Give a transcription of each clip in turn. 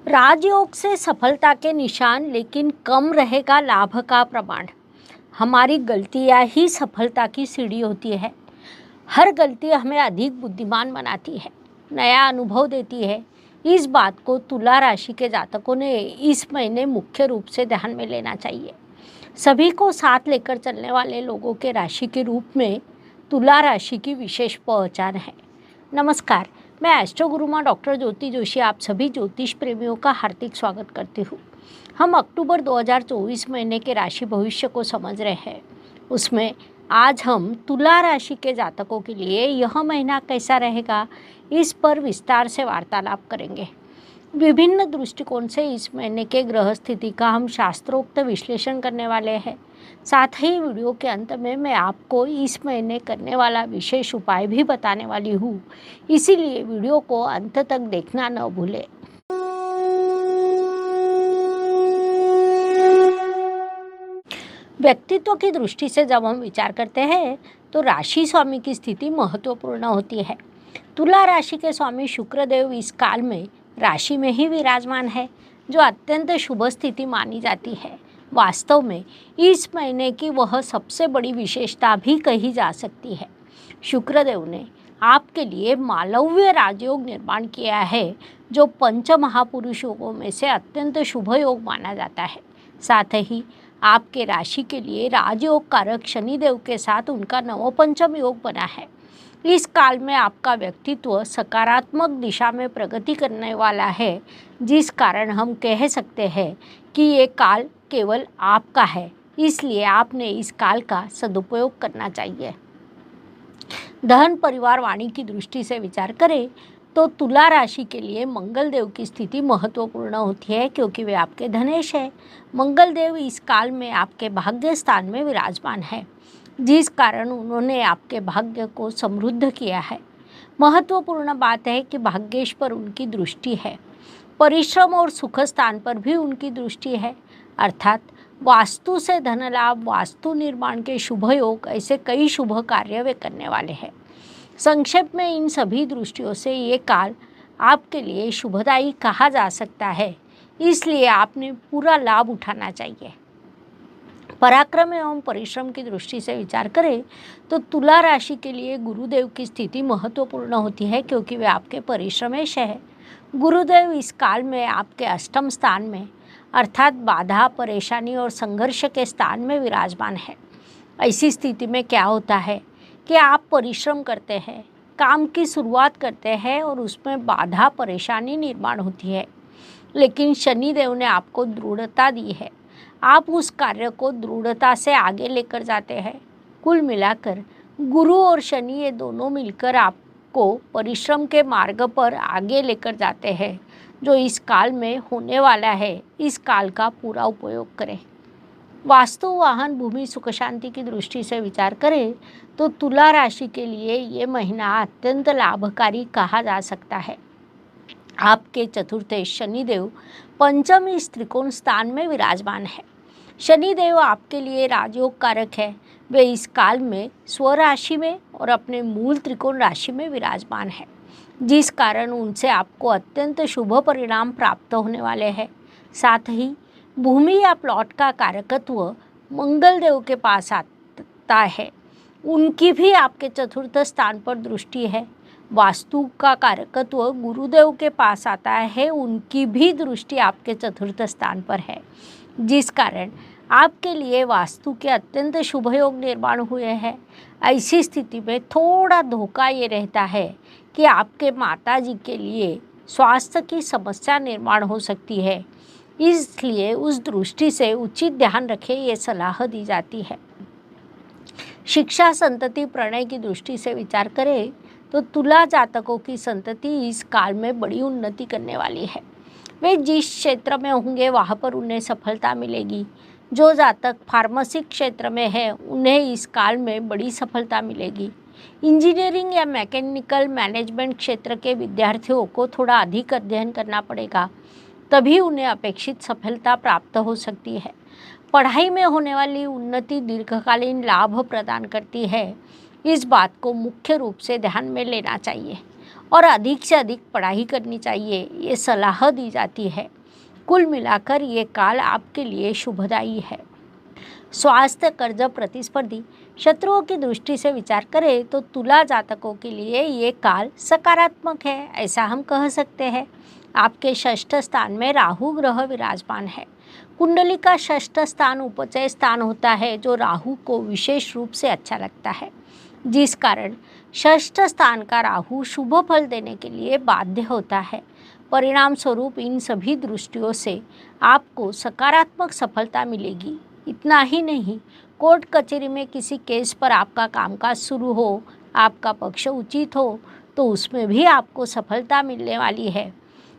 राजयोग से सफलता के निशान, लेकिन कम रहेगा लाभ का प्रमाण। हमारी गलतियां ही सफलता की सीढ़ी होती है। हर गलती हमें अधिक बुद्धिमान बनाती है, नया अनुभव देती है। इस बात को तुला राशि के जातकों ने इस महीने मुख्य रूप से ध्यान में लेना चाहिए। सभी को साथ लेकर चलने वाले लोगों के राशि के रूप में तुला राशि की विशेष पहचान है। नमस्कार, मैं एस्ट्रो गुरुमा डॉक्टर ज्योति जोशी आप सभी ज्योतिष प्रेमियों का हार्दिक स्वागत करती हूँ। हम अक्टूबर 2024 महीने के राशि भविष्य को समझ रहे हैं। उसमें आज हम तुला राशि के जातकों के लिए यह महीना कैसा रहेगा, इस पर विस्तार से वार्तालाप करेंगे। विभिन्न दृष्टिकोण से इस महीने के ग्रह स्थिति का हम शास्त्रोक्त विश्लेषण करने वाले हैं। साथ ही वीडियो के अंत में मैं आपको इस महीने करने वाला विशेष उपाय भी बताने वाली हूँ, इसीलिए वीडियो को अंत तक देखना न भूलें। व्यक्तित्व की दृष्टि से जब हम विचार करते हैं तो राशि स्वामी की स्थिति महत्वपूर्ण होती है। तुला राशि के स्वामी शुक्रदेव इस काल में राशि में ही विराजमान है, जो अत्यंत शुभ स्थिति मानी जाती है। वास्तव में इस महीने की वह सबसे बड़ी विशेषता भी कही जा सकती है। शुक्रदेव ने आपके लिए मालव्य राजयोग निर्माण किया है, जो पंच महापुरुष योगों में से अत्यंत शुभ योग माना जाता है। साथ ही आपके राशि के लिए राजयोग कारक शनिदेव के साथ उनका नवपंचम योग बना है। इस काल में आपका व्यक्तित्व सकारात्मक दिशा में प्रगति करने वाला है, जिस कारण हम कह सकते हैं कि ये काल केवल आपका है, इसलिए आपने इस काल का सदुपयोग करना चाहिए। धन परिवार वाणी की दृष्टि से विचार करें तो तुला राशि के लिए मंगल देव की स्थिति महत्वपूर्ण होती है, क्योंकि वे आपके धनेश है। मंगल देव इस काल में आपके भाग्य स्थान में विराजमान है, जिस कारण उन्होंने आपके भाग्य को समृद्ध किया है। महत्वपूर्ण बात है कि भाग्येश पर उनकी दृष्टि है, परिश्रम और सुख स्थान पर भी उनकी दृष्टि है। अर्थात वास्तु से धन लाभ, वास्तु निर्माण के शुभ योग, ऐसे कई शुभ कार्य वे करने वाले हैं। संक्षेप में इन सभी दृष्टियों से ये काल आपके लिए शुभदायी कहा जा सकता है, इसलिए आपने पूरा लाभ उठाना चाहिए। पराक्रम एवं परिश्रम की दृष्टि से विचार करें तो तुला राशि के लिए गुरुदेव की स्थिति महत्वपूर्ण होती है, क्योंकि वे आपके परिश्रमेश है। गुरुदेव इस काल में आपके अष्टम स्थान में, अर्थात बाधा, परेशानी और संघर्ष के स्थान में विराजमान है। ऐसी स्थिति में क्या होता है कि आप परिश्रम करते हैं, काम की शुरुआत करते हैं और उसमें बाधा, परेशानी निर्माण होती है, लेकिन शनिदेव ने आपको दृढ़ता दी है। आप उस कार्य को दृढ़ता से आगे लेकर जाते हैं। कुल मिलाकर गुरु और शनि ये दोनों मिलकर आपको परिश्रम के मार्ग पर आगे लेकर जाते हैं, जो इस काल में होने वाला है। इस काल का पूरा उपयोग करें। वास्तु, वाहन, भूमि, सुख शांति की दृष्टि से विचार करें तो तुला राशि के लिए ये महीना अत्यंत लाभकारी कहा जा सकता है। आपके चतुर्थेश शनिदेव पंचम इस त्रिकोण स्थान में विराजमान है। शनिदेव आपके लिए राजयोग कारक है। वे इस काल में स्वराशि में और अपने मूल त्रिकोण राशि में विराजमान है, जिस कारण उनसे आपको अत्यंत शुभ परिणाम प्राप्त होने वाले हैं। साथ ही भूमि या प्लॉट का कारकत्व मंगल देव के पास आता है, उनकी भी आपके चतुर्थ स्थान पर दृष्टि है। वास्तु का कारकत्व गुरुदेव के पास आता है, उनकी भी दृष्टि आपके चतुर्थ स्थान पर है, जिस कारण आपके लिए वास्तु के अत्यंत शुभ योग निर्माण हुए हैं। ऐसी स्थिति में थोड़ा धोखा ये रहता है कि आपके माताजी के लिए स्वास्थ्य की समस्या निर्माण हो सकती है, इसलिए उस दृष्टि से उचित ध्यान रखें, ये सलाह दी जाती है। शिक्षा, संतति, प्रणय की दृष्टि से विचार करें तो तुला जातकों की संतति इस काल में बड़ी उन्नति करने वाली है। वे जिस क्षेत्र में होंगे वहाँ पर उन्हें सफलता मिलेगी। जो जातक फार्मेसी क्षेत्र में है उन्हें इस काल में बड़ी सफलता मिलेगी। इंजीनियरिंग या मैकेनिकल मैनेजमेंट क्षेत्र के विद्यार्थियों को थोड़ा अधिक अध्ययन करना पड़ेगा, तभी उन्हें अपेक्षित सफलता प्राप्त हो सकती है। पढ़ाई में होने वाली उन्नति दीर्घकालीन लाभ प्रदान करती है, इस बात को मुख्य रूप से ध्यान में लेना चाहिए। और अधिक से अधिक पढ़ाई करनी चाहिए, ये सलाह दी जाती है। कुल मिलाकर ये काल आपके लिए शुभदायी है। स्वास्थ्य, कर्ज, प्रतिस्पर्धी, शत्रुओं की दृष्टि से विचार करें तो तुला जातकों के लिए ये काल सकारात्मक है, ऐसा हम कह सकते हैं। आपके षष्ठ स्थान में राहु ग्रह विराजमान है। कुंडली का षष्ठ स्थान उपचय स्थान होता है, जो राहु को विशेष रूप से अच्छा लगता है, जिस कारण षष्ठ स्थान का राहु शुभ फल देने के लिए बाध्य होता है। परिणाम स्वरूप इन सभी दृष्टियों से आपको सकारात्मक सफलता मिलेगी। इतना ही नहीं, कोर्ट कचहरी में किसी केस पर आपका कामकाज शुरू हो, आपका पक्ष उचित हो, तो उसमें भी आपको सफलता मिलने वाली है।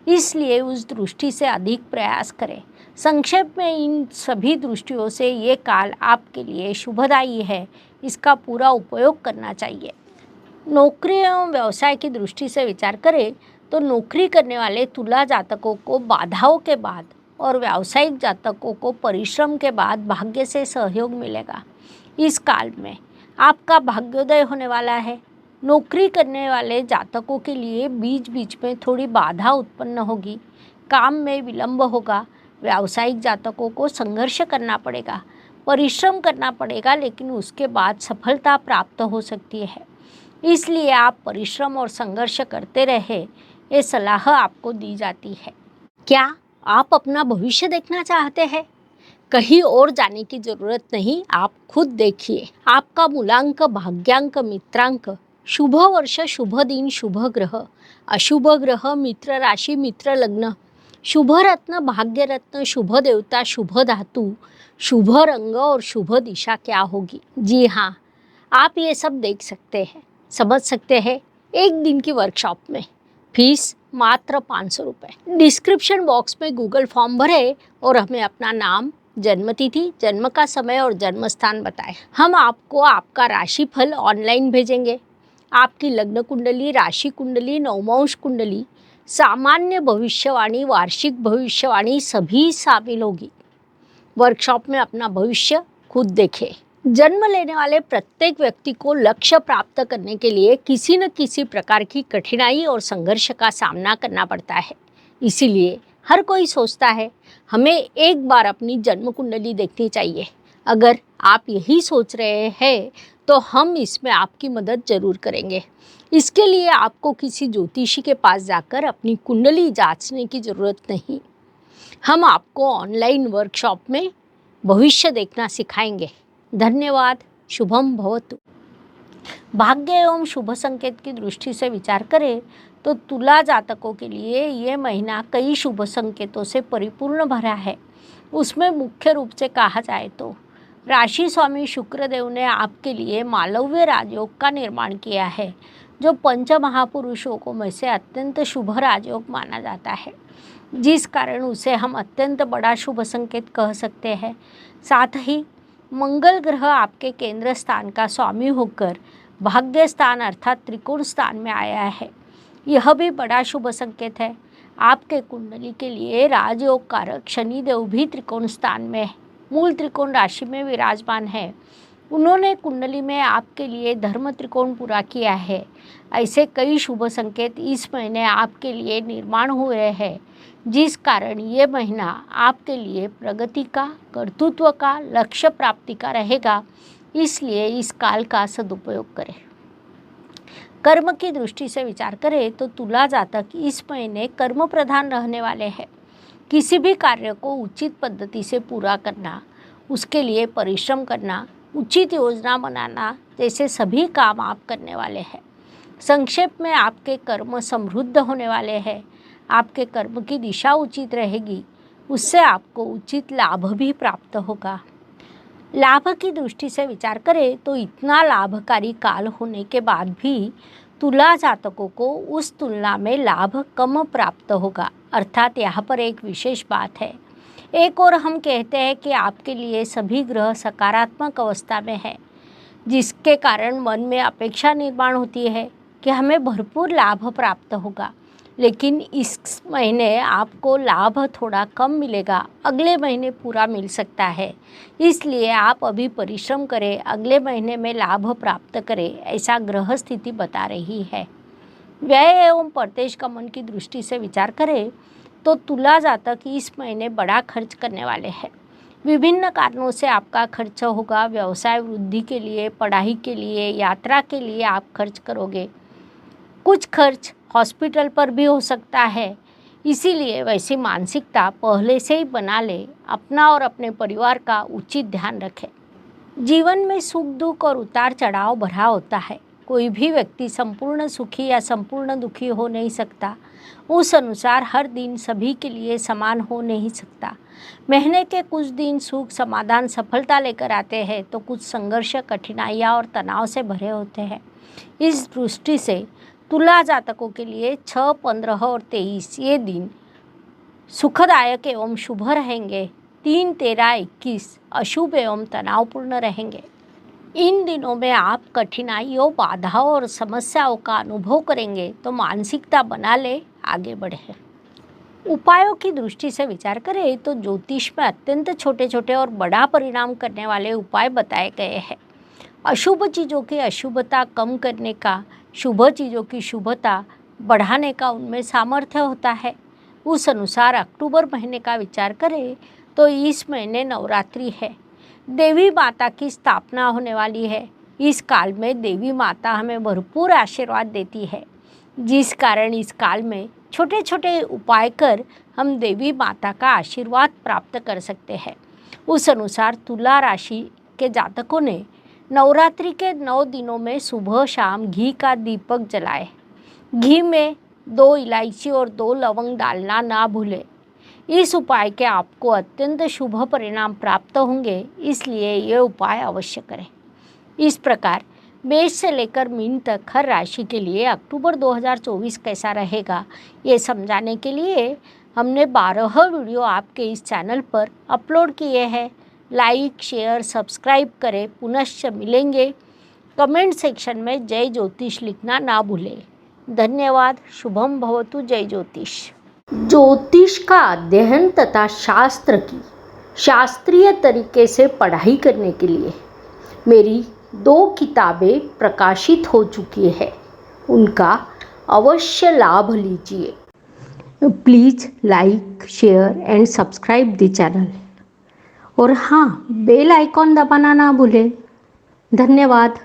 इसलिए उस दृष्टि से अधिक प्रयास करें। संक्षेप में इन सभी दृष्टियों से ये काल आपके लिए शुभदायी है, इसका पूरा उपयोग करना चाहिए। नौकरी एवं व्यवसाय की दृष्टि से विचार करें तो नौकरी करने वाले तुला जातकों को बाधाओं के बाद और व्यावसायिक जातकों को परिश्रम के बाद भाग्य से सहयोग मिलेगा। इस काल में आपका भाग्योदय होने वाला है। नौकरी करने वाले जातकों के लिए बीच बीच में थोड़ी बाधा उत्पन्न होगी, काम में विलंब होगा। व्यावसायिक जातकों को संघर्ष करना पड़ेगा, परिश्रम करना पड़ेगा, लेकिन उसके बाद सफलता प्राप्त हो सकती है। इसलिए आप परिश्रम और संघर्ष करते रहे, ये सलाह आपको दी जाती है। क्या आप अपना भविष्य देखना चाहते हैं? कहीं और जाने की जरूरत नहीं, आप खुद देखिए। आपका मूलांक, भाग्यांक, मित्रांक, शुभ वर्ष, शुभ दिन, शुभ ग्रह, अशुभ ग्रह, मित्र राशि, मित्र लग्न, शुभ रत्न, भाग्य रत्न, शुभ देवता, शुभ धातु, शुभ रंग और शुभ दिशा क्या होगी। जी हाँ, आप ये सब देख सकते हैं, समझ सकते हैं एक दिन की वर्कशॉप में। फीस मात्र 500 रुपये। डिस्क्रिप्शन बॉक्स में गूगल फॉर्म भरें और हमें अपना नाम, जन्मतिथि, जन्म का समय और जन्म स्थान बताएं। हम आपको आपका राशिफल ऑनलाइन भेजेंगे। आपकी लग्न कुंडली, राशि कुंडली, नवमांश कुंडली, सामान्य भविष्यवाणी, वार्षिक भविष्यवाणी सभी शामिल होगी। वर्कशॉप में अपना भविष्य खुद देखें। जन्म लेने वाले प्रत्येक व्यक्ति को लक्ष्य प्राप्त करने के लिए किसी न किसी प्रकार की कठिनाई और संघर्ष का सामना करना पड़ता है। इसीलिए हर कोई सोचता है हमें एक बार अपनी जन्म कुंडली देखनी चाहिए। अगर आप यही सोच रहे हैं तो हम इसमें आपकी मदद जरूर करेंगे। इसके लिए आपको किसी ज्योतिषी के पास जाकर अपनी कुंडली जांचने की ज़रूरत नहीं। हम आपको ऑनलाइन वर्कशॉप में भविष्य देखना सिखाएंगे। धन्यवाद। शुभम भवतु। भाग्य एवं शुभ संकेत की दृष्टि से विचार करें तो तुला जातकों के लिए ये महीना कई शुभ संकेतों से परिपूर्ण भरा है। उसमें मुख्य रूप से कहा जाए तो राशि स्वामी शुक्रदेव ने आपके लिए मालव्य राजयोग का निर्माण किया है, जो पंच महापुरुषों में से अत्यंत शुभ राजयोग माना जाता है, जिस कारण उसे हम अत्यंत बड़ा शुभ संकेत कह सकते हैं। साथ ही मंगल ग्रह आपके केंद्र स्थान का स्वामी होकर भाग्य स्थान अर्थात त्रिकोण स्थान में आया है, यह भी बड़ा शुभ संकेत है। आपके कुंडली के लिए राजयोग कारक शनिदेव भी त्रिकोण स्थान में मूल त्रिकोण राशि में विराजमान है। उन्होंने कुंडली में आपके लिए धर्म त्रिकोण पूरा किया है। ऐसे कई शुभ संकेत इस महीने आपके लिए निर्माण हुए हैं, जिस कारण ये महीना आपके लिए प्रगति का, कर्तृत्व का, लक्ष्य प्राप्ति का रहेगा। इसलिए इस काल का सदुपयोग करें। कर्म की दृष्टि से विचार करें तो तुला जातक इस महीने कर्म प्रधान रहने वाले हैं। किसी भी कार्य को उचित पद्धति से पूरा करना, उसके लिए परिश्रम करना, उचित योजना बनाना जैसे सभी काम आप करने वाले हैं। संक्षेप में आपके कर्म समृद्ध होने वाले हैं। आपके कर्म की दिशा उचित रहेगी, उससे आपको उचित लाभ भी प्राप्त होगा। लाभ की दृष्टि से विचार करें तो इतना लाभकारी काल होने के बाद भी तुला जातकों को उस तुलना में लाभ कम प्राप्त होगा। अर्थात यहाँ पर एक विशेष बात है। एक और हम कहते हैं कि आपके लिए सभी ग्रह सकारात्मक अवस्था में है, जिसके कारण मन में अपेक्षा निर्माण होती है कि हमें भरपूर लाभ प्राप्त होगा। लेकिन इस महीने आपको लाभ थोड़ा कम मिलेगा, अगले महीने पूरा मिल सकता है। इसलिए आप अभी परिश्रम करें, अगले महीने में लाभ प्राप्त करें, ऐसा ग्रह स्थिति बता रही है। व्यय एवं प्रत्यक्ष गमन की दृष्टि से विचार करें तो तुला जातक इस महीने बड़ा खर्च करने वाले हैं। विभिन्न कारणों से आपका खर्च होगा। व्यवसाय वृद्धि के लिए, पढ़ाई के लिए, यात्रा के लिए आप खर्च करोगे। कुछ खर्च हॉस्पिटल पर भी हो सकता है। इसीलिए वैसी मानसिकता पहले से ही बना ले। अपना और अपने परिवार का उचित ध्यान रखें। जीवन में सुख दुख और उतार चढ़ाव भरा होता है। कोई भी व्यक्ति संपूर्ण सुखी या संपूर्ण दुखी हो नहीं सकता। उस अनुसार हर दिन सभी के लिए समान हो नहीं सकता। महीने के कुछ दिन सुख, समाधान, सफलता लेकर आते हैं तो कुछ संघर्ष, कठिनाइयाँ और तनाव से भरे होते हैं। इस दृष्टि से तुला जातकों के लिए 6, 15 और 23 ये दिन सुखदायक एवं शुभ रहेंगे। 3, 13, 21 अशुभ एवं तनावपूर्ण रहेंगे। इन दिनों में आप कठिनाइयों, बाधाओं और समस्याओं का अनुभव करेंगे तो मानसिकता बना ले, आगे बढ़े। उपायों की दृष्टि से विचार करें तो ज्योतिष में अत्यंत छोटे छोटे और बड़ा परिणाम करने वाले उपाय बताए गए हैं। अशुभ चीज़ों की अशुभता कम करने का, शुभ चीज़ों की शुभता बढ़ाने का उनमें सामर्थ्य होता है। उस अनुसार अक्टूबर महीने का विचार करें तो इस महीने नवरात्रि है। देवी माता की स्थापना होने वाली है। इस काल में देवी माता हमें भरपूर आशीर्वाद देती है, जिस कारण इस काल में छोटे छोटे उपाय कर हम देवी माता का आशीर्वाद प्राप्त कर सकते हैं। उस अनुसार तुला राशि के जातकों ने नवरात्रि के 9 दिनों में सुबह शाम घी का दीपक जलाए। घी में 2 इलायची और 2 लवंग डालना ना भूलें। इस उपाय के आपको अत्यंत शुभ परिणाम प्राप्त होंगे, इसलिए ये उपाय अवश्य करें। इस प्रकार मेष से लेकर मीन तक हर राशि के लिए अक्टूबर 2024 कैसा रहेगा, ये समझाने के लिए हमने 12 वीडियो आपके इस चैनल पर अपलोड किए हैं। लाइक, शेयर, सब्सक्राइब करें। पुनश्च मिलेंगे। कमेंट सेक्शन में जय ज्योतिष लिखना ना भूलें। धन्यवाद। शुभम भवतु। जय ज्योतिष। ज्योतिष का अध्ययन तथा शास्त्र की शास्त्रीय तरीके से पढ़ाई करने के लिए मेरी 2 किताबें प्रकाशित हो चुकी है, उनका अवश्य लाभ लीजिए। Please like, share and subscribe the channel. और हाँ, बेल आइकॉन दबाना ना भूलें। धन्यवाद।